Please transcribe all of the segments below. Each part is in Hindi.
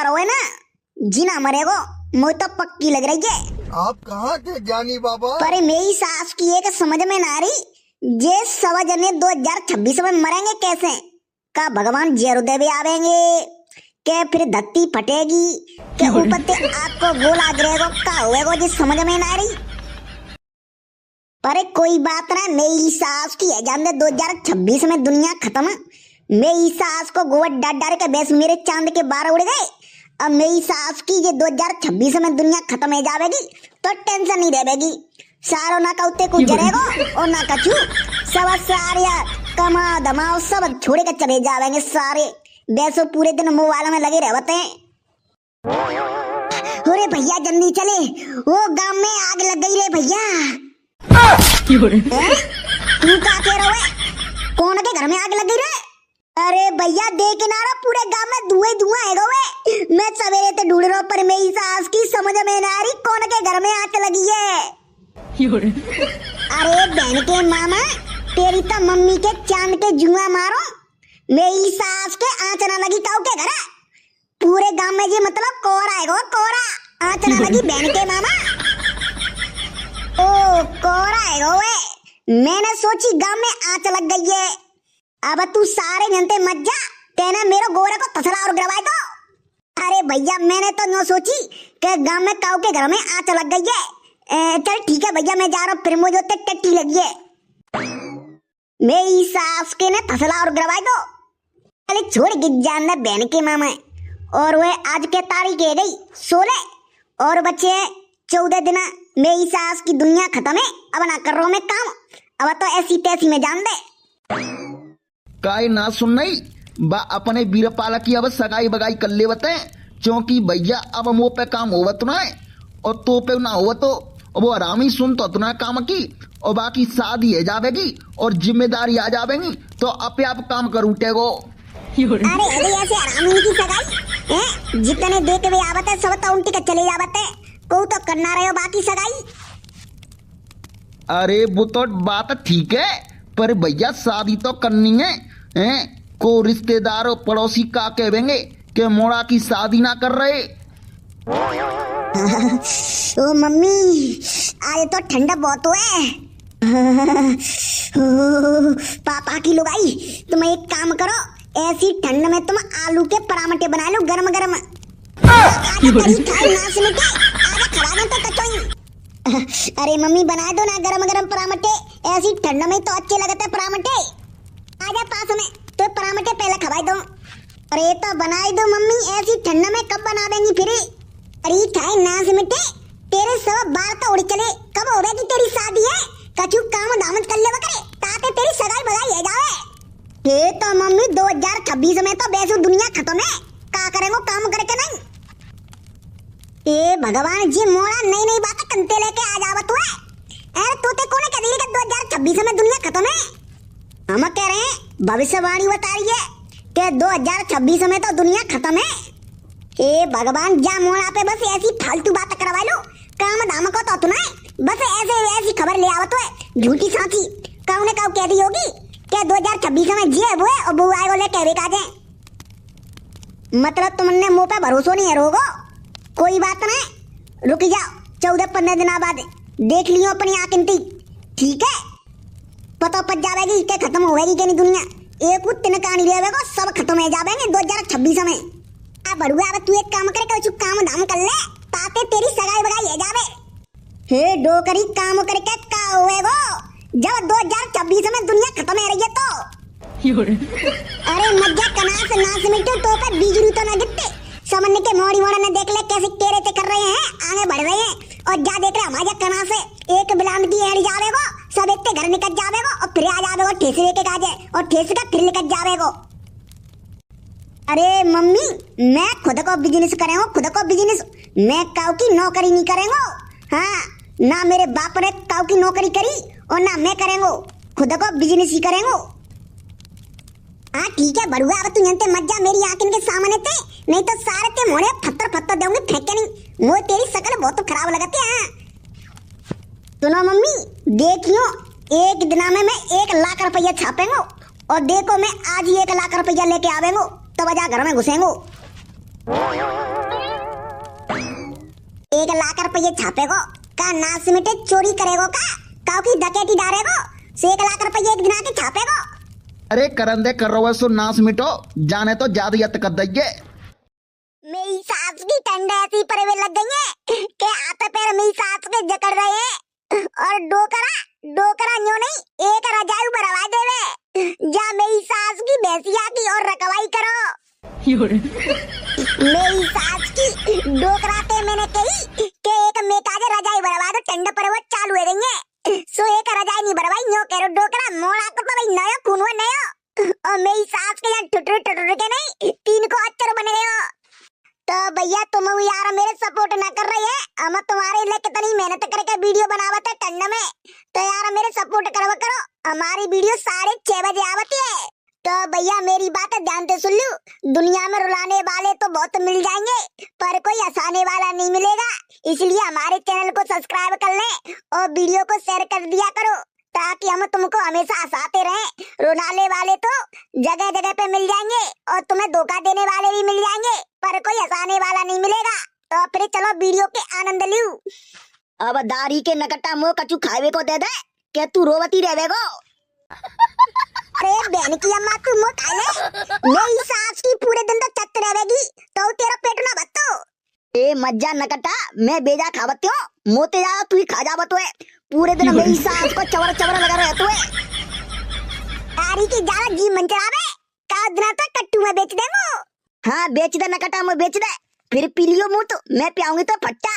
रहो है ना, जीना मरेगो, मुझे तो पक्की लग रही है। आप कहाँ के ज्ञानी बाबा? पर मेरी सास की एक समझ में ना आ रही, जे सवा जने 2026 में मरेंगे कैसे? का भगवान जरूर भी आवेंगे, के फिर धरती फटेगी, के ऊपर ते आपको गोला गिरेगो, का होएगो जिस समझ में ना आ रही। पर कोई बात ना, मेरी सास की है जान दे 2026 में दुनिया खत्म। मेरी सास को गोबर डाल डाल के बेस मेरे चांद के 12 उड़ गए। अब मेरी सास की ये 2026 में दुनिया खत्म हो जाएगी तो टेंशन नहीं रहेगी। सारो ना का उत्ते को जरेगो और ना कछु सब सारे कमा धमाओ सब छोड़े के चले जाएंगे सारे। बेसो पूरे दिन मोबाइल में लगे रहते हैं। अरे भैया जल्दी चले, वो गांव में आग लग गई रे भैया। तू का कह रहा है? कौन के घर में आग लग गई रे? अरे भैया देख ना रहा, पूरे गांव में धुएं धुआं है वे। मैं सवेरे से ढूंढ रहा हूँ पर मेरी सास की समझ में ना आ रही कौन के घर में आग लगी है। अरे बहन के मामा, तेरी तो मम्मी के चांद के जुआ मारो, मेरी सास के आँच ना लगी काऊ के घर। पूरे गांव में ये मतलब कोहरा है, कोहरा आँच ना लगी बहन के मामा। ओ कोहरा है वे, मैंने सोची गांव में आँच लग गई है। अब तू सारे जनते मत जा, तेने मेरे गोरे को तसला और गिरवाए दो। अरे भैया मैंने तो न सोची कि गांव में काऊ के घर में आँच लग गई है। चल ठीक है भैया, मैं जा रहा हूँ, फिर मुझे टट्टी लगी है। मेरी सास के ने तसला और गिरवाए दो। अरे छोड़ गिर जान बहन के मामा। और वह आज के तारीख है गई 16 और बच्चे 14 दिन। मेरी सास की दुनिया खत्म है, अब ना कर रहा हूँ मैं काम, अब तो ऐसी तैसी में जान दे। काई ना सुन नहीं बा अपने बीरपाला की अब सगाई बगाई कर ले बते, क्योंकि भैया अब मुँह पे काम होगा तो ना और तो पे ना हुआ तो वो आराम ही सुन तो ना काम की, और बाकी शादी है जावेगी और जिम्मेदारी आ जावेगी तो अपे आप काम कर उठेगो। अरे ऐसे आराम की सगाई है, जितने देते हुए आवत है सब तो उल्टी के चले जावत है, को तो करना रहे हो बाकी सगाई। अरे वो तो बात ठीक है, पर भैया शादी तो करनी है, को रिश्तेदार और पड़ोसी का कहेंगे कि मोड़ा की शादी ना कर रहे। ओ मम्मी आज तो ठंडा बहुत है। पापा की लुगाई, तुम एक काम करो, ऐसी ठंड में तुम आलू के पराठे बना लो गरम गरम। अरे मम्मी बना दो ना गरम गरम पराठे, ऐसी ठंड में तो अच्छे लगते हैं पराठे। आजा पास में तो पराठे पहले खवाई दो। अरे तो बनाई दो मम्मी, ऐसी ठंड में कब बना देंगी फिर? अरे थाई नास मिटे, तेरे सब बाल तो उड़ चले, कब होगी तेरी शादी है? कछु काम दामत कर ले करे ताते तेरी सगाई बगाई है जावे। ये तो मम्मी 2026 में तो बेसु दुनिया खत्म है, का करेंगे काम करके नहीं। ए भगवान जी मोड़ा नई नई बातें कंते लेके आ जावत हुए। अरे तोते कोने कह दिली कि 2026 में दुनिया खत्म है? हम कह रहे हैं भविष्यवाणी बता रही है कि 2026 में तो दुनिया खत्म है। ए भगवान जा मोड़ा पे बस ऐसी फालतू बातें करवा लो, काम धाम को तो तुना बस ऐसे ऐसी खबर ले आवत हुए झूठी साथी। काऊ ने काऊ कह दी होगी कि 2026 में जी है वो और बहू आएगो ले कहवे काजे। मतलब तुमने मुंह पे भरोसा नहीं है रोगो। कोई बात नहीं, रुक जाओ 14-15 दिन बाद देख लियो अपनी आंखें, ठीक है? पता पड़ जाएगी कि खत्म होएगी कि नहीं दुनिया। एक दिन का नहीं रहेगा, सब खत्म हो जाएंगे 2026 में। अब बड़ुआ अब तू एक काम करे, कुछ काम धाम कर ले ताते तेरी सगाई बगाई है जावे। हे डोकरी काम करके का होएगो जब 2026 में दुनिया खत्म हो रही है तो। अरे मज्जा कनास नास मिटो तो पे बिजली तो ना गिरते। समझने के मोड़ी मोड़ा ने देख ले कैसे तेरे ते कर रहे हैं, आगे बढ़ रहे हैं। और जा देख रहे हमारे कनास से एक बिलान की एड़ी जावेगो, सब एक घर निकल जावेगो और फिर आ जावेगो ठेस लेके काजे और ठेस का फिर निकल जावेगो। अरे मम्मी मैं खुद को बिजनेस करेंगो, खुद को बिजनेस, मैं काऊ की नौकरी नहीं करेंगो। हाँ ना मेरे बाप ने काऊ की नौकरी करी और ना मैं करेंगो, खुद को बिजनेस ही करेंगो। हाँ ठीक है बड़ुआ, अब तू जानते मत जा मेरी आंखों के सामने थे, नहीं तो सारे ते मोड़े पत्थर पत्थर देंगे फेंके नहीं। वो तेरी शकल बहुत खराब लगती है। सुनो मम्मी देखियो, एक दिन में मैं 1 लाख रुपया छापेंगो और देखो मैं आज ही 1 लाख रुपया लेके आवेंगो, तब जा घर में घुसेंगो। 1,00,000 रुपये छापेगो का नास मिटे चोरी करेगो का की डकैती डारेगो से 1,00,000 रुपये एक दिन आके छापेगो। अरे करंदे कर रहो सो नास मिटो जाने तो ज्यादा यत कर दइए। मेरी सास की टंडे ऐसी परवे लग गई है कि आता पैर मेरी सास के जकड़ रहे हैं और डोकरा न्यों नहीं एक रजाई भरवा देवे जा मेरी सास की भैंसिया की और रखवाई करो। मेरी सास की डोकराते मैंने कही कि एक मेकाजे रजाई भरवा दो टंडे पर वो चालू है देंगे सो एक रजाई नहीं भरवाई न्यों कह रहा डोकरा मोड़ा को तो भाई नया खून हुआ नया और मेरी सास के यहाँ टुटर के नहीं 3 को अच्छर बने गए हो। तो भैया तुम यार मेरे सपोर्ट ना कर रही है हम तुम्हारे लिए कितनी मेहनत करके वीडियो बनावत है ठंड में तो यार मेरे सपोर्ट करवा करो हमारी वीडियो 6:30 बजे आवती है। तो भैया मेरी बात ध्यान से सुन लो दुनिया में रुलाने वाले तो बहुत मिल जाएंगे पर कोई हंसाने वाला नहीं मिलेगा इसलिए हमारे चैनल को सब्सक्राइब कर ले और वीडियो को शेयर कर दिया करो ताकि हम तुमको हमेशा हंसाते रहें। रुलाने वाले तो जगह जगह पे मिल जाएंगे और तुम्हें धोखा देने वाले भी मिल जाएंगे पर कोई हंसाने वाला नहीं मिलेगा। तो फिर चलो वीडियो के आनंद लियो। अब दारी के नकट्टा मुंह कचू खावे को दे दे क्या तू रोवती रहेगो। अरे बहन की अम्मा तू मुंह खा ले मेरी सास की पूरे दिन तो चत रहेगी तो तेरा पेट ना भत्तो। ए मज्जा नकट्टा मैं बेजा खावती हूँ मोते जा तू ही खा जावत है पूरे दिन मेरी सास को चवर लगा रहे तू तारी की ज्यादा जी मन चढ़ावे का दिन तक कट्टू में बेच दे मो। हाँ बेच दे नकट्टा मैं बेच दे फिर पी लियो मुंह तो मैं पियाऊंगी तो फट्टा।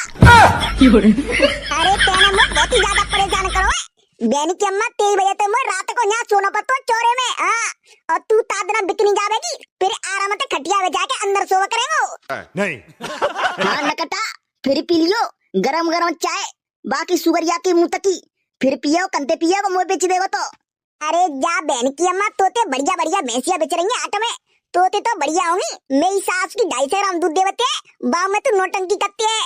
अरे तेना मुझे बहुत ही ज्यादा परेशान करो बहन की अम्मा 3 बजे तक मैं रात को यहाँ सोना पत्तो चोरे में हाँ और तू तादना बिकनी जावेगी फिर आराम से खटिया में जाके अंदर सोवा करेंगो नहीं। हाँ नकट्टा फिर पी लियो गरम चाय बाकी सुगरिया की मुंह तकी फिर पियो कंते पियो वो मुंह बेच देगो तो। अरे जा बहन की अम्मा तोते बढ़िया भैंसिया बेच रही है आटे में तोते तो बढ़िया होंगी मेरी सास की 250 ग्राम दूध देवते बाव में तू नोटंकी करती है।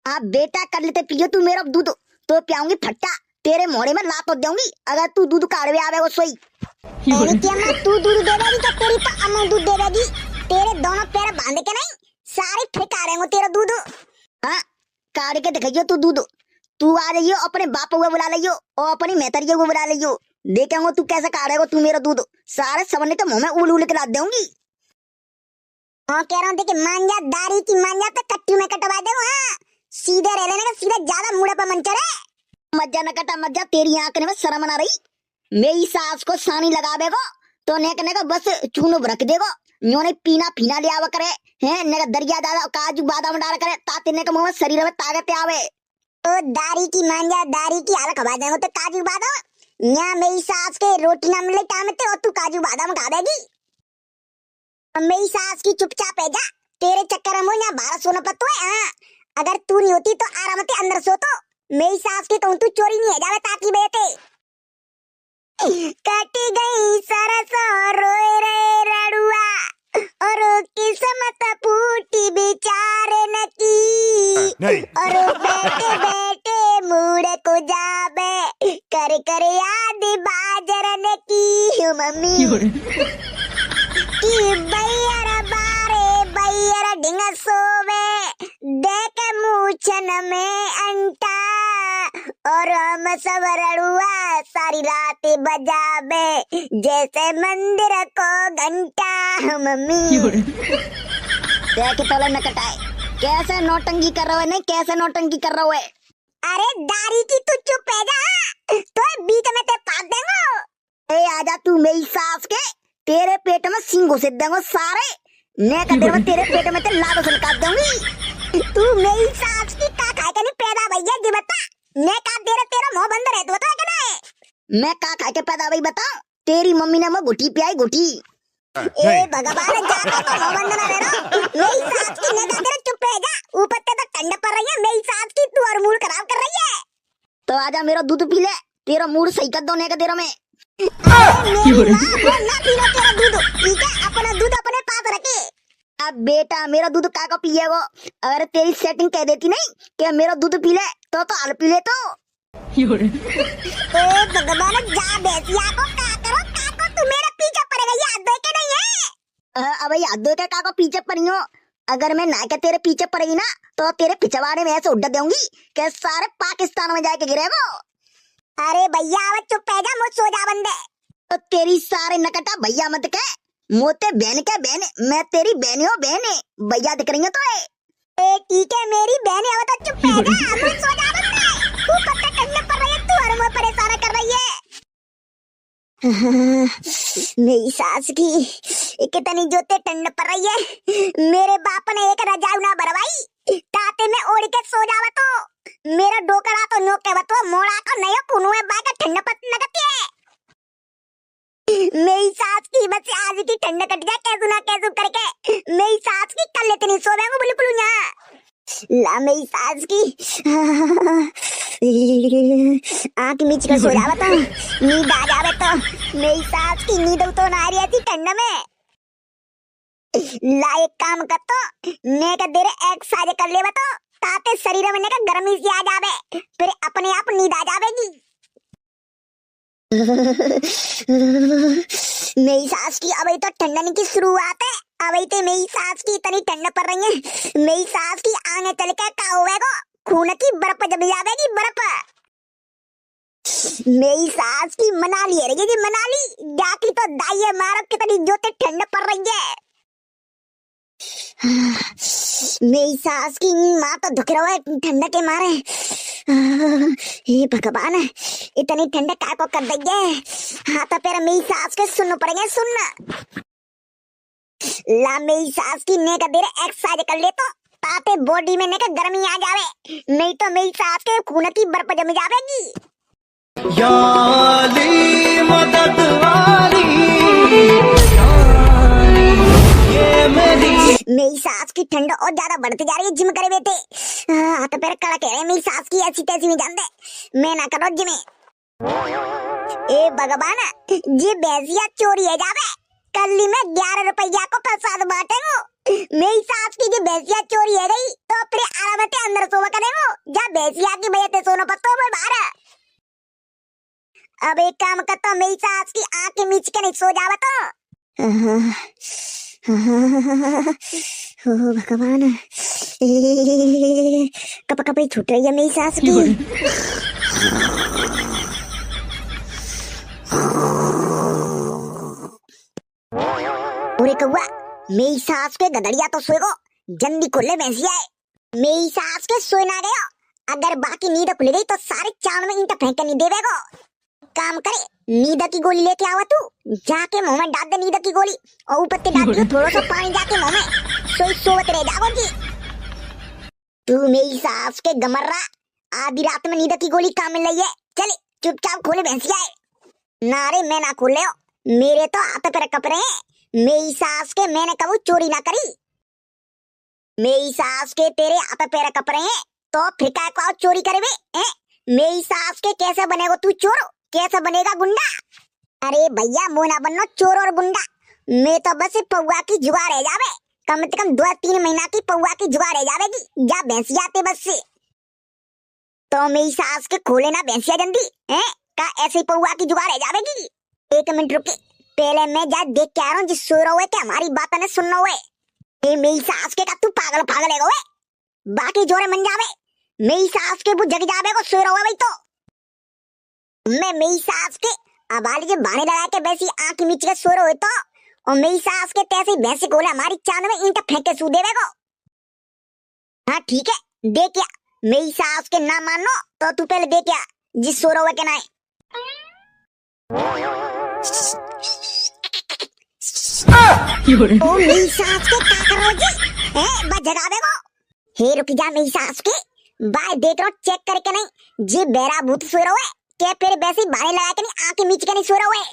आप बेटा कर लेते पियो तू मेरा दूध तो पियाऊंगी फट्टा तेरे मोड़े में लात दूंगी अगर तू दूध काढ़वे आवे वो सोई। बहन की अम्मा तू दूध देवेगी तो तेरी तो अम्मा दूध देवेगी तेरे दोनों पैर बांध के नहीं सारे फिर काढ़ेंगे तेरा दूध। हाँ काढ़ के दिखाइयो तू दूध तू आ जाइयो अपने बाप को बुला लियो और अपनी मेहतरियों को बुला लियो देखेंगे तू कैसे काढ़ेगा तू मेरा दूध सारे सबने तो मुंह में उल के ला दूंगी। हाँ कह रहा हूँ देखिए मांझा दारी की मांझा तो कट्टी में कटवा दे हाँ सीधे रह लेने का सीधा ज्यादा मुड़ा पर मन चढ़े मज्जा न कटा मज्जा तेरी आंख में शर्म ना रही मेरी सास को सानी लगावेगो तो नेकने का बस चूनो रख देगो न्यो ने पीना फीना ले आवा करे हैं ने दरिया दादा काजू बादाम डाल करे ताते ने का मुंह में शरीर में ताकत आवे तो दारी की मांझा दारी की हाल खवा देंगे तो काजू बादाम यहाँ मेरी सास के रोटी ना मिले टाइम ते और तू काजू बादाम खा देगी। मेरी सास की चुपचाप है जा तेरे चक्कर में यहाँ 12 सोना पत्तो है हाँ अगर तू नहीं होती तो आराम से अंदर सो तो मेरी सास की कहूँ तू चोरी नहीं है जावे ताकि बेटे कटी गई सरसों रोए रे रड़ुआ और किस्मत फूटी बेचारे न की और बेटे मुड़े को जाबे कर याद बाजरन की मम्मी की बैयर ढिंग सोवे देख मूछन में अंटा और हम सब रड़ुआ सारी रात बजाबे जैसे मंदिर को घंटा मम्मी। देख तो न कटाए कैसे नौटंकी कर रहा है नहीं कैसे नौटंकी कर रहा है। अरे दारी की तू चुप है जा तो बीच में ते पाक देंगो। ए आजा तू मेरी सास के तेरे पेट में सिंह घुस देंगो सारे ने कर तेरे पेट में ते लाद से काट दूंगी। तू मेरी सास की का खाए के नहीं पैदा भैया जी बता ने का तेरा मुंह बंद रहे तो बता के ना मैं का खाए के पैदा भाई बता तेरी मम्मी ने मैं गुठी पियाई गुठी। ए भगवान जाके तो मुंह बंद ना रहना मेरी सास की ने का तेरा चुप है जा ऊपर ते तो ठंड पड़ रही है मेरी सास की तू और मूड खराब कर रही है तो आजा मेरा दूध पी ले तेरा मूड सही कर दो ने का तेरा में ना पीना तेरा दूध ठीक है अपना दूध अपने पास रखे। अब बेटा मेरा दूध का पिएगो अगर तेरी सेटिंग कह देती नहीं कि मेरा दूध पी ले तो हाल पी ले तो भगवान जा बेसिया को का करो तू मेरे पीछे पड़ गई याद दे के नहीं है अब याद दे के का को पीछे पड़ी हो अगर मैं ना के तेरे पीछे पड़ेगी ना तो तेरे पिछवाड़े में ऐसे उड़ दूंगी कि सारे पाकिस्तान में जाके गिरेगो। अरे भैया अब चुप है जा, मुझ सो जा बंदे। तो तेरी सारे नकटा भैया मत कह, मोते बहन के बहन, मैं तेरी बहनियों बहन है, भैया दिख रही है तो है। ठीक है मेरी बहन, अब तो चुप है जा, मुझ सो जा बंदे। तू पत्ता टंगने पर रही है, तू हर मुझे परेशान कर रही है। मेरी सास की कितनी जोते टंड पर रही है। मेरे बाप ने एक रजाऊ ना भरवाई ताते में ओढ़ के सो जावा तो मेरा डोकरा तो नो के बतो मोड़ा को नयो कुनुए बाका ठंड पत लगती है। मेरी सास की बस आज की ठंड कट जाए कैसू ना कैसू करके। मेरी सास की कल इतनी सोवेगो बिल्कुल ना ला। मेरी सास की आंख मीच कर सो जावा तो नींद आ जावे तो मेरी सास की नींद तो ना आ रही थी ठंड में। ला एक काम कर तो ने का देरे एक्सरसाइज कर लेवा तो ताते शरीर में ने का गर्मी सी आ जावे, फिर अपने आप नींद आ जावेगी। मेरी सास की अभी तो ठंडन की शुरुआत है, अभी तो मेरी सास की इतनी ठंड पड़ रही है। मेरी सास की आगे चल के क्या होगा, खून की बर्फ जम जावेगी बर्फ। मेरी सास की मनाली है जी, मनाली जाकी तो दाइये मारो कितनी जोते ठंड पड़ रही है। मेरी सास की माँ तो दुख रहा है ठंड के मारे। हे भगवान, इतनी ठंड काय को कर दी है। हाँ तो फिर मेरी सास के सुनना पड़ेगा, सुनना ला। मेरी सास की ने का देर एक्सरसाइज कर ले तो ताते बॉडी में ने का गर्मी आ जावे, नहीं तो मेरी सास के खून की बर्फ जम जावेगी। याली मदद वाली ये मेरी सास की ठंड और ज्यादा बढ़ती जा रही है। जिम करे बेटे हाँ तो फिर कड़ा कह रहे मेरी सास की ऐसी तैसी नहीं जानते, मैं ना करो जिम। ए भगवान, ये भैंसिया चोरी है जावे, कल में 11 रुपया को प्रसाद बांटेंगो। मेरी सास की जो भैंसिया चोरी है गई तो फिर आराम से अंदर सोवा करेंगो, जा भैंसिया की भैया ते सोना पत्तो में बाहर। अब एक काम करता हूँ, मेरी सास की आंखें मीच के नहीं सो जावा तो। ओ भगवान, कप कप ही छूट रही है मेरी सास की। पूरे कौआ, मेरी सास के गदड़िया तो सोएगो, जल्दी खोले भैंसिया है। मेरी सास के सोए ना गयो, अगर बाकी नींद खुल गई तो सारे चांद में ईंट फेंक के नहीं देवेगो। काम करे, नींद की गोली लेके आवा तू, जाके मुंह में डाल दे नींद की गोली और ऊपर से डाल दे थोड़ा सा पानी जाके मुंह में, सोई सोवत रह जाओगी। तू मेरी सास के गमर्रा, आधी रात में नींद की गोली काम में लई है। चल चुपचाप खोले भैंसिया है। नारे मैं ना खोले हो, मेरे तो हाथ पे कपड़े हैं। मेरी सास के मैंने कबू चोरी ना करी। मेरी सास के तेरे हाथ पे कपड़े हैं तो फिर क्या को चोरी करे वे? मेरी सास के कैसे बनेगा तू चोर, कैसे बनेगा गुंडा? अरे भैया मोना बनना चोर और गुंडा, मैं तो बस पौआ की जुगाड़ रह जावे, कम से कम 2-3 महीना की पौआ की जुगाड़ रह जावेगी। जा भैंसिया आते बस से तो मेरी सास के खोले ना भैंसिया जल्दी है का ऐसे पौआ की जुगाड़ रह जावेगी। 1 मिनट रुके, पहले मैं जा देख के आ रहा हूँ जिस सो रहा हुए कि हमारी बात ने सुनना हुए। मेरी सास के का तू पागल पागल है गोए, बाकी जोरे मन जावे। मेरी सास के वो जग जावे को सो रहा हुआ भाई तो मैं मेरी सास के अबाली के बाने लगा के वैसी आंख मीच के सो रहे हो तो, और मेरी सास के तैसे भैंसे कोले हमारी चांद में ईंट फेंक के सू देवे को। हाँ ठीक है, दे क्या मेरी सास के ना मानो तो तू पहले दे क्या जिस सो रहा हुआ के ना ओ मेरी सास के क्या कर रहे हो जी? बस जगावे को। हे रुक जा मेरी सास के, बाय देख रहा चेक करके नहीं जी बेरा भूत सो रहा है क्या, फिर वैसे ही बाने लगा के नहीं आंखें मीच के नहीं सो रहा है।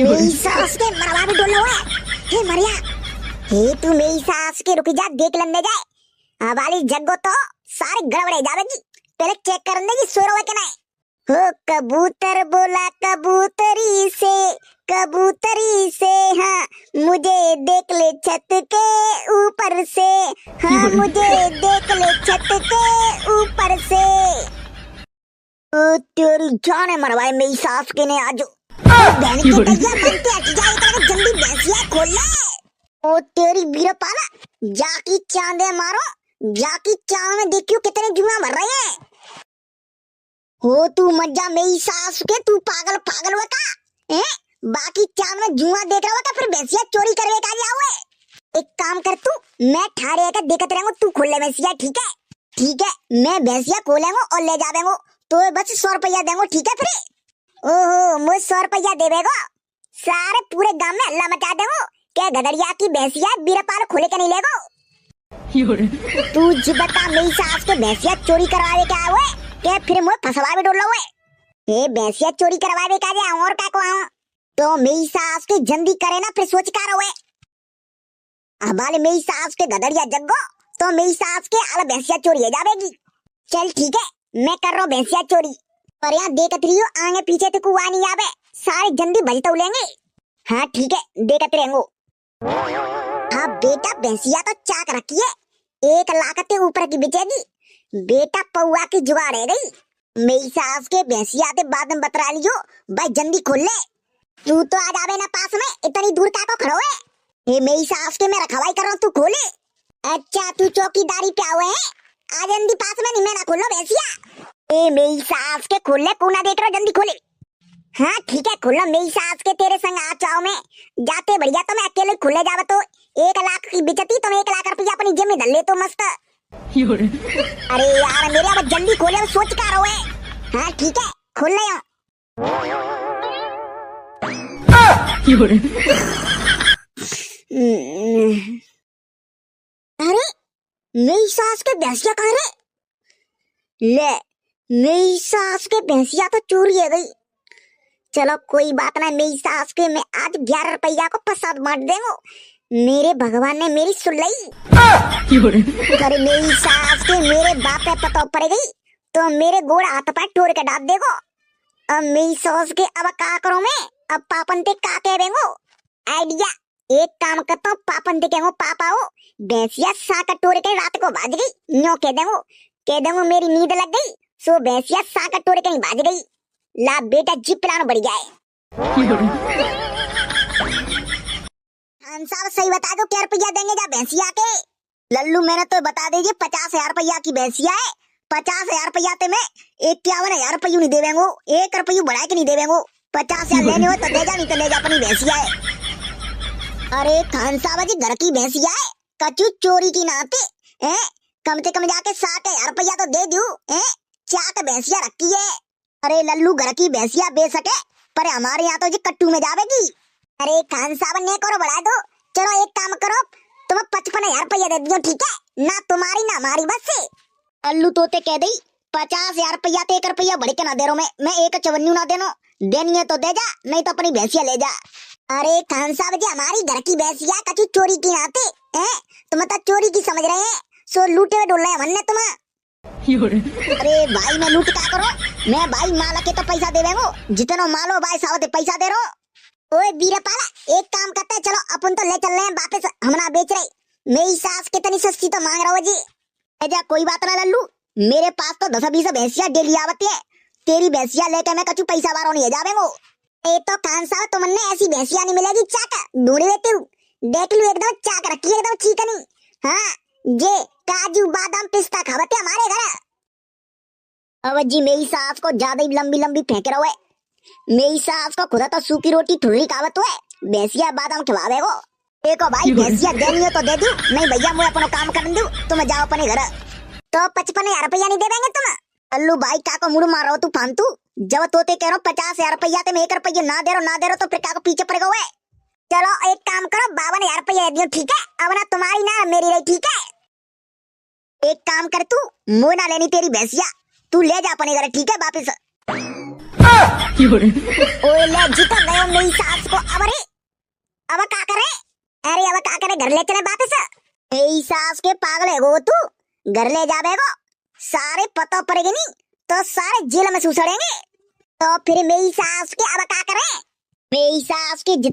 मेरी सास के मरवा भी डोल रहा है। हे मरिया, हे तू मेरी सास के रुक जा देख लंदे जाए, हमारी जग्गो तो सारे गड़बड़े जावेगी, पहले चेक कर लेगी सो रहा है कि नहीं। हो कबूतर बोला कबूतरी से हाँ मुझे देख ले छत के ऊपर से, हाँ मुझे देख ले छत के ऊपर से। ओ तेरी जान है मरवाए मेरी सास के ने आज। बहन की तैयार बनते जाए जल्दी भैंसिया खोल ले। ओ तेरी बीरपाला, जाकी चांदे मारो, जाकी चांद में देखियो कितने जुआ भर रहे हैं। हो तू मज्जा मेरी सास के, तू पागल पागल हुआ का हैं? बाकी चांद में जुआ देख रहा होगा, फिर भैंसिया चोरी करवे का लिया हुए। एक काम कर तू, मैं ठाड़े का देखत रहेंगे, तू खोल ले भैंसिया, ठीक है? ठीक है, मैं भैंसिया खोलेंगे और ले जावेंगे, तो बस 100 रुपया देंगे, ठीक है? फिर ओहो मुझे 100 रुपया देवेगो, सारे पूरे गांव में हल्ला मचा देंगे क्या गदरिया की भैंसिया बीरपाल खोले के नहीं लेगो। तू जी बता मेरी सास के भैंसिया चोरी करवावे क्या हुए क्या? फिर मुझे फसवा भी डोलो हुए। ये भैंसिया चोरी करवावे का जे और का को आऊं तो मेरी सास के जल्दी करे ना, फिर सोच कर हुए हमारे मेरी सास के गदरिया जग्गो तो मेरी सास के आला भैंसिया चोरी है जावेगी। चल ठीक है, मैं कर रहा हूँ भैंसिया चोरी, पर यहाँ देखत रहियो आगे पीछे तो कुआ नहीं आवे, सारे जल्दी भजता लेंगे। हाँ ठीक है, देखत रहेंगो। हाँ बेटा भैंसिया तो चाक रखी है, 1 लाख के ऊपर की बिचेगी बेटा, पौआ की जुगाड़ है गई। मेरी सास के भैंसिया के बाद में बतरा लियो भाई, जल्दी खोल ले। तू तो आ जावे ना पास में, इतनी दूर का को खड़ो है। ये मेरी सास के मैं रखवाई कर रहा हूँ, तू खोले। अच्छा तू चौकीदारी पे हुए है, आ जल्दी पास में, नहीं मैं ना खोलो भैंसिया। ए मेरी सास के खोल ले, कोना देख रहा जल्दी खोले। हाँ ठीक है खोलो, मेरी सास के तेरे संग आ चाओ में जाते बढ़िया, तो मैं अकेले खुले जावा तो 1 लाख की बिचती, तो 1 लाख रुपया अपनी जेब में धर ले तो मस्त। अरे यार मेरे अब जल्दी खोले, सोच कर रहो है। हाँ ठीक है खोल ले। अरे मेरी सास के भैंसिया कहाँ रे? ले मेरी सास के भैंसिया तो चोरी है गई। चलो कोई बात ना, मेरी सास के मैं आज 11 रुपया को प्रसाद बांट देंगे, मेरे भगवान ने मेरी सुन ली। अरे मेरी सास के मेरे बाप पे पता पड़ गई तो मेरे गोड़ हाथ पैर तोड़ के डाल देगो। अब मेरी सास के अब का करो मैं, अब पापन ते का कह देंगो। आइडिया, एक काम करता हूँ, पापन ते कहेंगो पापा हो भैंसिया सा का तोड़ के रात को भाज गई, न्यो कह देंगो मेरी नींद लग गई, सो भैंसिया सा का तोड़ के भाज गई। ला बेटा जी प्लान बढ़ गया है। साहब सही बता दो क्या रुपया देंगे जा भैंसिया के? लल्लू मैंने तो बता दीजिए 50,000 रुपया की भैंसिया है, 50,000 रुपया ते मैं 51,000 रुपये नहीं देवेंगो, 1 रुपया बढ़ा के नहीं देवेंगो। 50,000 लेने हो तो दे जा, नहीं तो ले जा, अपनी भैंसिया है। अरे खान साहब जी घर की भैंसिया है, कचू चोरी की नाते है, कम से कम जाके 60,000 रुपया तो दे दू है, चाक भैंसिया रखी है। अरे लल्लू घर की भैंसिया बेच सके, पर हमारे यहाँ तो जी कट्टू में जावेगी। अरे खान साहब ने करो बढ़ा दो, चलो एक काम करो, तुम 55,000 रुपया दे दियो, ठीक है ना, तुम्हारी ना हमारी बस से। अल्लू तोते कह दी 50,000 रुपया तो 1 रुपया बढ़ के ना दे रहा मैं 1 ना देनो, देनी है तो दे जा, नहीं तो अपनी भैंसिया ले जा। अरे खान साहब जी हमारी घर की भैंसिया कचू चोरी की नाते हैं, तुम तो चोरी की समझ रहे हैं, सो लूटे हुए डोल रहे हैं हमने तुम्हें। अरे भाई मैं लूट क्या करो, मैं भाई माला के तो पैसा दे देंगो, जितना मालो भाई साहब पैसा दे रहा हूँ। ओए बीरपाला एक काम करते हैं, चलो अपन तो ले चल रहे हैं वापस, हम ना बेच रहे, मेरी सास कितनी सस्ती तो मांग रहा हो जी। जा कोई बात ना लल्लू, मेरे पास तो 10-20 भैंसिया डेली आवती है, तेरी भैंसिया लेकर मैं कचू पैसा बारो नहीं जावेंगो। ए तो खान साहब तुमने ऐसी भैंसिया नहीं मिलेगी, चाक ढूंढी लेती हूँ, देख लू एकदम चाक रखी है, एकदम चिकनी। हाँ जे काजू बादाम पिस्ता खावते हमारे घर। अब जी मेरी सास को ज्यादा ही लंबी लंबी फेंक रहा है, मेरी सास को खुदा तो सूखी रोटी ठुर्री खावत हुए, भैंसिया बादाम खिलावे को। देखो भाई भैंसिया देनी हो तो दे दू, नहीं भैया मुझे अपना काम कर दू, तुम जाओ अपने घर। तो 55,000 रुपया नहीं दे देंगे तुम? अल्लू भाई का को मुड़ मारो तू फालतू, जब तोते कह रहा 50,000 रुपया तो मैं 1 रुपया ना दे रहा तो फिर का को पीछे पड़ गए। चलो एक काम करो 52,000 रुपया दियो, ठीक है, अब ना तुम्हारी ना मेरी रही, ठीक है। एक काम कर तू मुँह ना लेनी तेरी भैंसिया, तू ले जा अपने घर, ठीक है वापिस। ओए ले जीता गयो मेरी सास को, अब का करे? अरे अब का करे, घर ले चले वापिस। मेरी सास के पागल है वो, तू घर ले जावेगो, सारे पता पड़ेगी नहीं तो सारे जेल में सुसड़ेंगे, तो फिर मेरी सास के अब का करे? मेरी सास के जितने